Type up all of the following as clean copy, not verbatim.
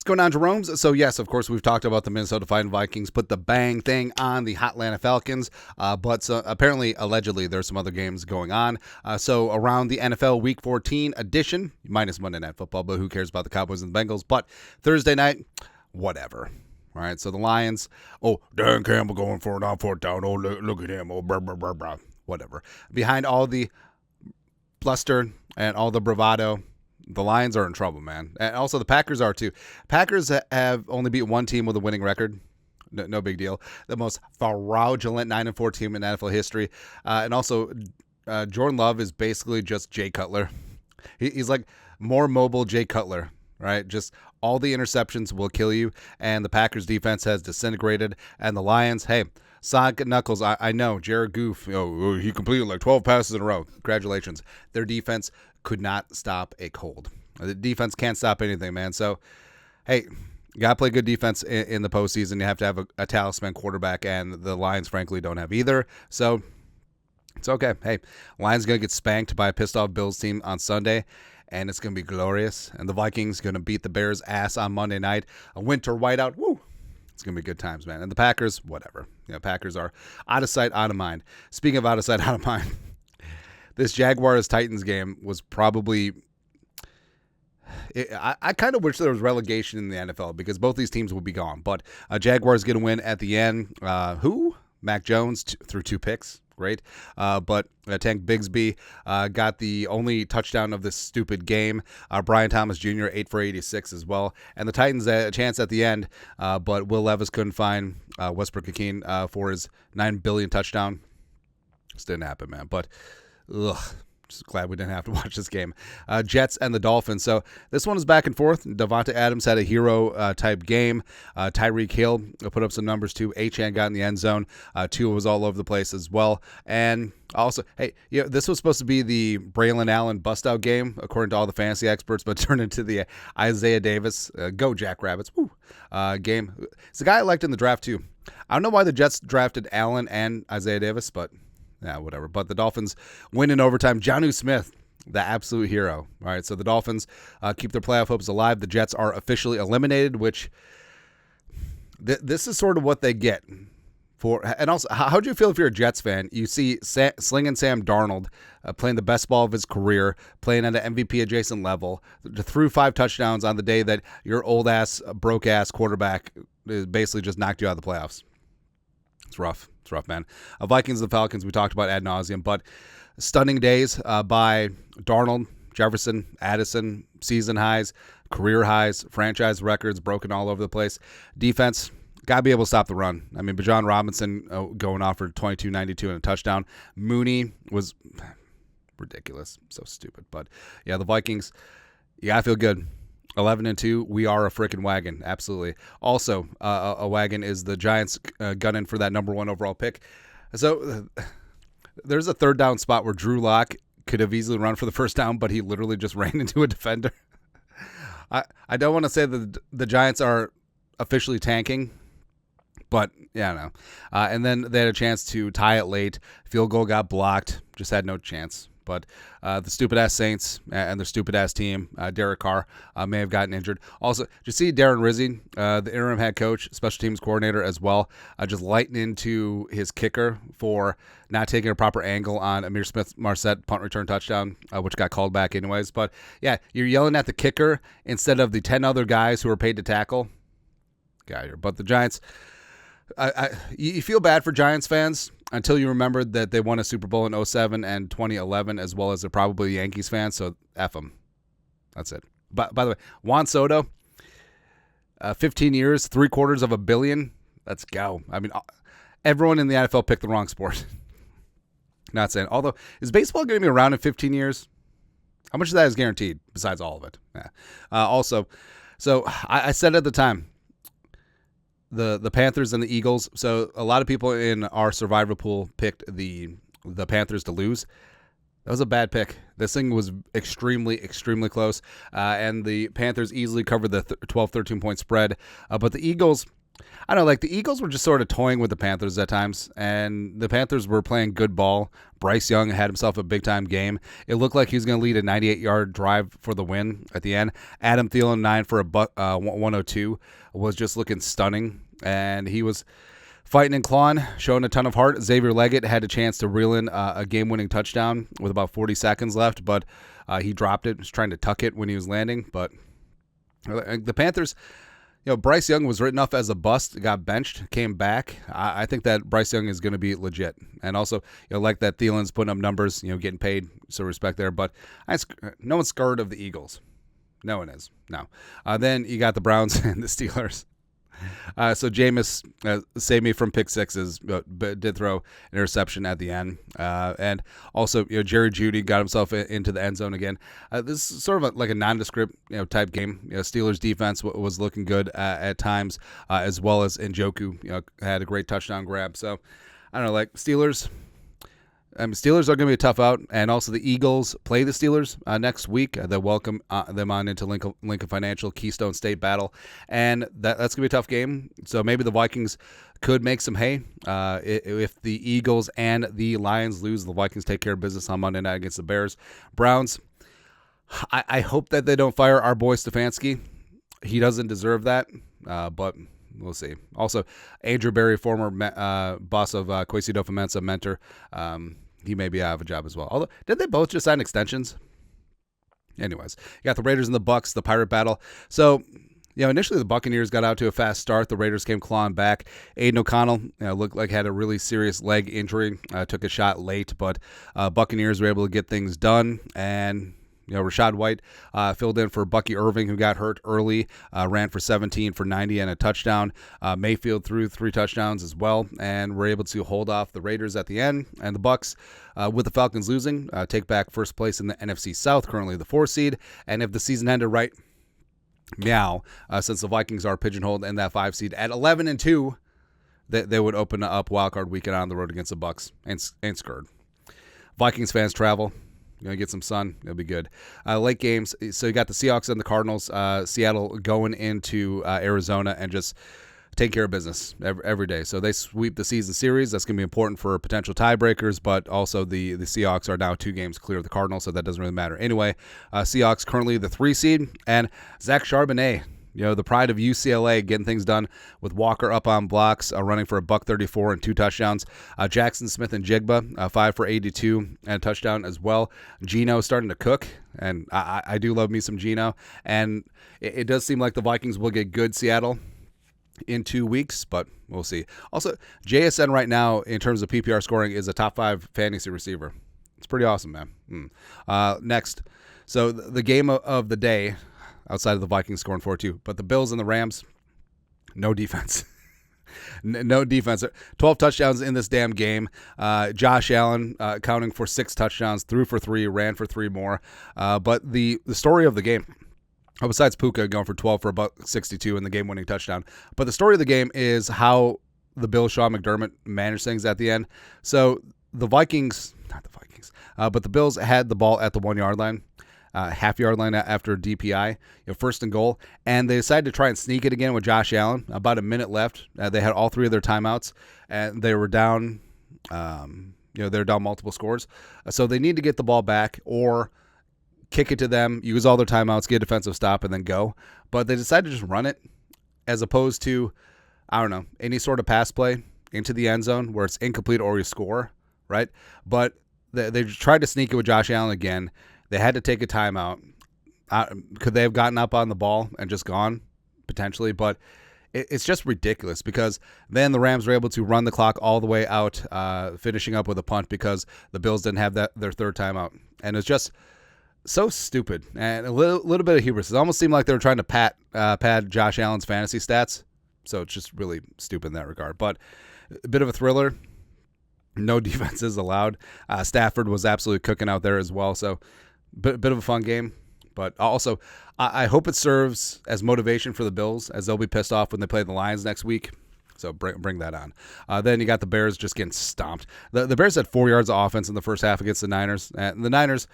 going on, Jerome's? So, yes, of course, we've talked about the Minnesota Fighting Vikings put the bang thing on the Hot Atlanta Falcons, but apparently, allegedly, there's some other games going on. So, around the NFL Week 14 edition, minus Monday Night Football, but who cares about the Cowboys and the Bengals? But Thursday night, whatever. All right, so the Lions, Dan Campbell going for it on fourth down. Oh, look at him. Blah, blah, blah, blah. Whatever. Behind all the bluster and all the bravado, the Lions are in trouble, man. And also the Packers are too. Packers have only beat one team with a winning record. No big deal. The most fraudulent 9-4 team in NFL history. And also, Jordan Love is basically just Jay Cutler. He's like more mobile Jay Cutler, right? Just all the interceptions will kill you. And the Packers defense has disintegrated. And the Lions, hey, Sonic Knuckles, I know. Jared Goff, he completed like 12 passes in a row. Congratulations. Their defense could not stop a cold. The defense can't stop anything, man. So, hey, you got to play good defense in the postseason. You have to have a talisman quarterback, and the Lions, frankly, don't have either. So, it's okay. Hey, Lions going to get spanked by a pissed-off Bills team on Sunday, and it's going to be glorious. And the Vikings going to beat the Bears' ass on Monday night. A winter whiteout. Woo! It's going to be good times, man. And the Packers, whatever. Packers are out of sight, out of mind. Speaking of out of sight, out of mind, this Jaguars-Titans game was probably... I kind of wish there was relegation in the NFL because both these teams would be gone. But Jaguars get a win at the end. Mac Jones threw 2 picks. Great. But Tank Bigsby got the only touchdown of this stupid game. Brian Thomas Jr., 8 for 86 as well. And the Titans had a chance at the end, but Will Levis couldn't find Westbrook-Ikine for his $9 billion touchdown. Just didn't happen, man. But, just glad we didn't have to watch this game. Jets and the Dolphins. So this one is back and forth. Devonta Adams had a hero-type game. Tyreek Hill put up some numbers, too. Achane got in the end zone. Tua was all over the place as well. And also, hey, this was supposed to be the Braylon Allen bust-out game, according to all the fantasy experts, but turned into the Isaiah Davis, go Jackrabbits, game. It's the guy I liked in the draft, too. I don't know why the Jets drafted Allen and Isaiah Davis, but... yeah, whatever. But the Dolphins win in overtime. Jonnu Smith, the absolute hero. All right, so the Dolphins keep their playoff hopes alive. The Jets are officially eliminated, which this is sort of what they get for. And also, how do you feel if you're a Jets fan? You see Slinging Sam Darnold playing the best ball of his career, playing at an MVP adjacent level, threw 5 touchdowns on the day that your old ass, broke ass quarterback basically just knocked you out of the playoffs. It's rough. It's rough, man. Vikings and the Falcons, we talked about ad nauseum, but stunning days by Darnold, Jefferson, Addison, season highs, career highs, franchise records broken all over the place. Defense, got to be able to stop the run. I mean, Bijan Robinson going off for 22-92 and a touchdown. Mooney was ridiculous. So stupid. But, yeah, the Vikings, you got to feel good. 11-2, we are a freaking wagon. Absolutely. Also, a wagon is the Giants gunning for that number 1 overall pick. So there's a third down spot where Drew Lock could have easily run for the first down, but he literally just ran into a defender. I don't want to say that the Giants are officially tanking, but yeah, no. And then they had a chance to tie it late. Field goal got blocked. Just had no chance. But the stupid-ass Saints and their stupid-ass team, Derek Carr, may have gotten injured. Also, did you see Darren Rizzi, the interim head coach, special teams coordinator as well, just lighting into his kicker for not taking a proper angle on Amir Smith-Marset punt return touchdown, which got called back anyways. But, yeah, you're yelling at the kicker instead of the 10 other guys who are paid to tackle. Get out here. But the Giants, you feel bad for Giants fans until you remembered that they won a Super Bowl in 2007 and 2011, as well as they're probably Yankees fans, so F them. That's it. By the way, Juan Soto, 15 years, $750 million. Let's go. I mean, everyone in the NFL picked the wrong sport. Not saying. Although, is baseball going to be around in 15 years? How much of that is guaranteed, besides all of it? Yeah. Also, so I said at the time, the Panthers and the Eagles. So a lot of people in our survivor pool picked the Panthers to lose. That was a bad pick. This thing was extremely, extremely close. And the Panthers easily covered the 12, 13-point spread. But the Eagles, I don't know, like the Eagles were just sort of toying with the Panthers at times, and the Panthers were playing good ball. Bryce Young had himself a big-time game. It looked like he was going to lead a 98-yard drive for the win at the end. Adam Thielen, 9 for a 102, was just looking stunning, and he was fighting and clawing, showing a ton of heart. Xavier Leggett had a chance to reel in a game-winning touchdown with about 40 seconds left, but he dropped it. He was trying to tuck it when he was landing, but the Panthers... Bryce Young was written off as a bust, got benched, came back. I think that Bryce Young is going to be legit. And also, like that Thielen's putting up numbers, getting paid, so respect there. But no one's scared of the Eagles. No one is. No. Then you got the Browns and the Steelers. So Jameis saved me from pick sixes, but did throw an interception at the end. And also, Jerry Jeudy got himself into the end zone again. This is sort of like a nondescript, type game. Steelers defense was looking good at times, as well as Njoku, had a great touchdown grab. So I don't know, like Steelers are going to be a tough out, and also the Eagles play the Steelers next week. They'll welcome them on into Lincoln Financial Keystone State Battle, and that's going to be a tough game. So maybe the Vikings could make some hay. If the Eagles and the Lions lose, the Vikings take care of business on Monday night against the Bears. Browns, I hope that they don't fire our boy Stefanski. He doesn't deserve that, but... we'll see. Also, Andrew Berry, former boss of Kwesi Adofo-Mensah, mentor, he may be out of a job as well. Although, did they both just sign extensions? Anyways, you got the Raiders and the Bucs, the Pirate Battle. So, initially the Buccaneers got out to a fast start. The Raiders came clawing back. Aiden O'Connell looked like had a really serious leg injury. Took a shot late, but Buccaneers were able to get things done, and Rashad White filled in for Bucky Irving, who got hurt early, ran for 17 for 90 and a touchdown. Mayfield threw 3 touchdowns as well, and were able to hold off the Raiders at the end. And the Bucs, with the Falcons losing, take back first place in the NFC South, currently the 4th seed. And if the season ended right, since the Vikings are pigeonholed in that 5 seed at 11-2, they would open up wildcard weekend on the road against the Bucs and scared. Vikings fans travel. Get some sun. It'll be good. Late games. So you got the Seahawks and the Cardinals. Seattle going into Arizona and just take care of business every day. So they sweep the season series. That's going to be important for potential tiebreakers, but also the Seahawks are now 2 games clear of the Cardinals, so that doesn't really matter. Anyway, Seahawks currently the 3 seed, and Zach Charbonnet, the pride of UCLA, getting things done with Walker up on blocks, running for $134 and 2 touchdowns. Jackson Smith and Jigba, 5 for 82 and a touchdown as well. Geno starting to cook, and I do love me some Geno. And it does seem like the Vikings will get good Seattle in 2 weeks, but we'll see. Also, JSN right now, in terms of PPR scoring, is a top 5 fantasy receiver. It's pretty awesome, man. Next, so the game of the day, outside of the Vikings scoring 4-2. But the Bills and the Rams, no defense. No defense. 12 touchdowns in this damn game. Josh Allen counting for 6 touchdowns, threw for 3, ran for 3 more. But the story of the game, besides Puka going for 12 for about 62 in the game-winning touchdown, but the story of the game is how the Bills, Sean McDermott, managed things at the end. So the Vikings, not the Vikings, but the Bills had the ball at the 1-yard line. Half-yard line after DPI, first and goal, and they decided to try and sneak it again with Josh Allen. About a minute left. They had all 3 of their timeouts, and they were down. They're down multiple scores, so they need to get the ball back or kick it to them, use all their timeouts, get a defensive stop, and then go. But they decided to just run it, as opposed to, I don't know, any sort of pass play into the end zone where it's incomplete or you score, right? But they tried to sneak it with Josh Allen again. They had to take a timeout. Could they have gotten up on the ball and just gone? Potentially, but it's just ridiculous because then the Rams were able to run the clock all the way out, finishing up with a punt because the Bills didn't have their 3rd timeout. And it's just so stupid and a little bit of hubris. It almost seemed like they were trying to pad Josh Allen's fantasy stats. So it's just really stupid in that regard. But a bit of a thriller. No defenses allowed. Stafford was absolutely cooking out there as well. So bit of a fun game, but also I hope it serves as motivation for the Bills, as they'll be pissed off when they play the Lions next week. So bring that on. Then you got the Bears just getting stomped. The Bears had 4 yards of offense in the first half against the Niners. And the Niners,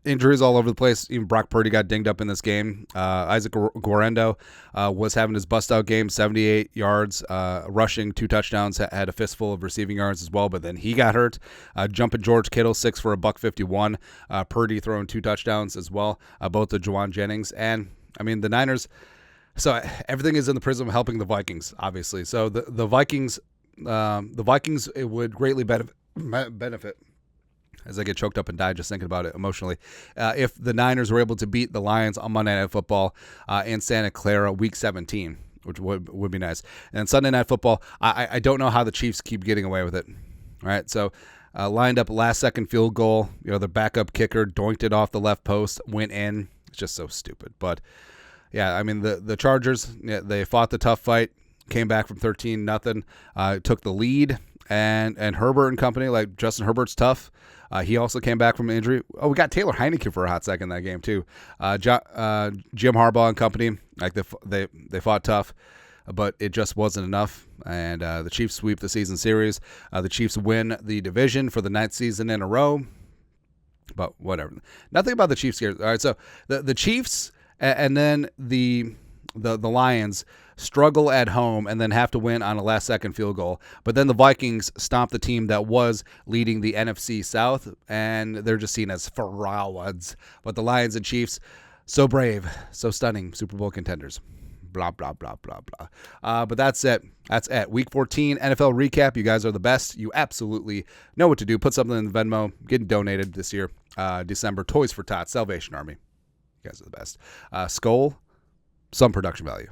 injuries all over the place. Even Brock Purdy got dinged up in this game. Isaac Guerendo was having his bust-out game, 78 yards, rushing, 2 touchdowns, had a fistful of receiving yards as well, but then he got hurt. Jumping George Kittle, 6 for $151. Purdy throwing 2 touchdowns as well, both to Juwan Jennings. And, I mean, the Niners, so everything is in the prism of helping the Vikings, obviously. So the Vikings, it would greatly benefit as I get choked up and die just thinking about it emotionally, if the Niners were able to beat the Lions on Monday Night Football in Santa Clara Week 17, which would be nice. And Sunday Night Football, I don't know how the Chiefs keep getting away with it. All right, so lined up last-second field goal. The backup kicker doinked it off the left post, went in. It's just so stupid. But, yeah, I mean, the Chargers, they fought the tough fight, came back from 13-0, took the lead, and Herbert and company, like Justin Herbert's tough. He also came back from injury. Oh, we got Taylor Heineke for a hot second in that game too. Jim Harbaugh and company, like they fought tough, but it just wasn't enough. And the Chiefs sweep the season series. The Chiefs win the division for the 9th season in a row. But whatever. Nothing about the Chiefs here. All right, so the Chiefs and then the Lions struggle at home and then have to win on a last-second field goal. But then the Vikings stomp the team that was leading the NFC South, and they're just seen as frauds. But the Lions and Chiefs, so brave, so stunning, Super Bowl contenders. Blah, blah, blah, blah, blah. But that's it. That's it. Week 14 NFL recap. You guys are the best. You absolutely know what to do. Put something in the Venmo. Getting donated this year, December. Toys for Tots, Salvation Army. You guys are the best. Skull, some production value.